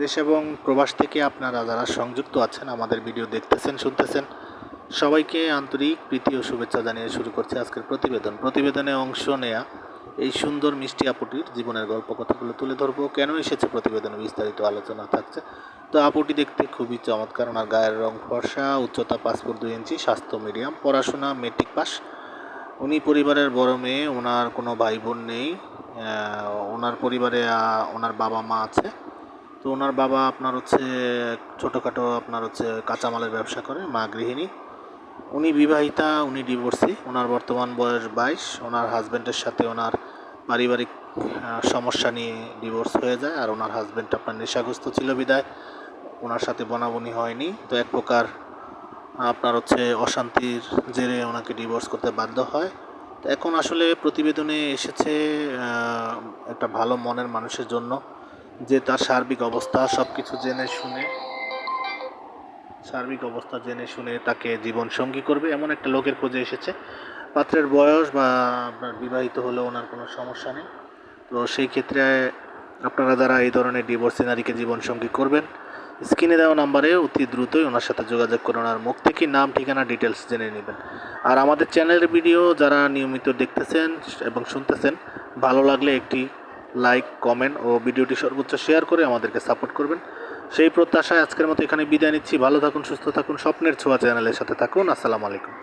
দেশ এবং প্রবাস থেকে আপনারা যারা সংযুক্ত আছেন, আমাদের ভিডিও দেখতেছেন, শুনতেছেন, সবাইকে আন্তরিক প্রীতি ও শুভেচ্ছা জানিয়ে শুরু করছে আজকের প্রতিবেদনে অংশ নেয়া এই সুন্দর মিষ্টি আপুটির জীবনের গল্প কথাগুলো তুলে ধরবো। কেন এসেছে প্রতিবেদনে বিস্তারিত আলোচনা থাকছে। তো আপুটি দেখতে খুবই চমৎকার। ওনার গায়ের রং ফর্সা, উচ্চতা 5 ফুট 2 ইঞ্চি, স্বাস্থ্য মিডিয়াম, পড়াশোনা মেট্রিক পাস। উনি পরিবারের বড় মেয়ে, ওনার কোনো ভাই বোন নেই। ওনার পরিবারে ওনার বাবা মা আছে। তো ওনার বাবা আপনার হচ্ছে ছোটোখাটো আপনার হচ্ছে কাঁচামালের ব্যবসা করে, মা গৃহিণী। উনি বিবাহিতা, উনি ডিভোর্সি। ওনার বর্তমান বয়স 22। ওনার হাজব্যান্ডের সাথে ওনার পারিবারিক সমস্যা নিয়ে ডিভোর্স হয়ে যায়। আর ওনার হাজব্যান্ড আপনার নেশাগ্রস্ত ছিল বিদায় ওনার সাথে বনাবনি হয়নি। তো এক প্রকার আপনার হচ্ছে অশান্তির জেরে ওনাকে ডিভোর্স করতে বাধ্য হয়। তো এখন আসলে প্রতিবেদনে এসেছে একটা ভালো মনের মানুষের জন্য, যে তার সার্বিক অবস্থা জেনে শুনে তাকে জীবনসঙ্গী করবে এমন একটা লোকের খোঁজে এসেছে। পাত্রের বয়স বা আপনার বিবাহিত হলেও ওনার কোনো সমস্যা নেই। তো সেই ক্ষেত্রে আপনারা যারা এই ধরনের ডিভোর্সি নারীকে জীবনসঙ্গী করবেন, স্ক্রিনে দেওয়া নাম্বারে অতি দ্রুতই ওনার সাথে যোগাযোগ করে ওনার মুখ থেকে নাম, ঠিকানা, ডিটেলস জেনে নেবেন। আর আমাদের চ্যানেলের ভিডিও যারা নিয়মিত দেখতেছেন এবং শুনতেছেন, ভালো লাগলে একটি লাইক, কমেন্ট ও ভিডিওটি সর্বোচ্চ শেয়ার করে আমাদেরকে সাপোর্ট করবেন। সেই প্রত্যাশায় আজকের মতো এখানে বিদায় নিচ্ছি। ভালো থাকুন, সুস্থ থাকুন, স্বপ্নের ছোঁয়া চ্যানেলের সাথে থাকুন। আসসালামু আলাইকুম।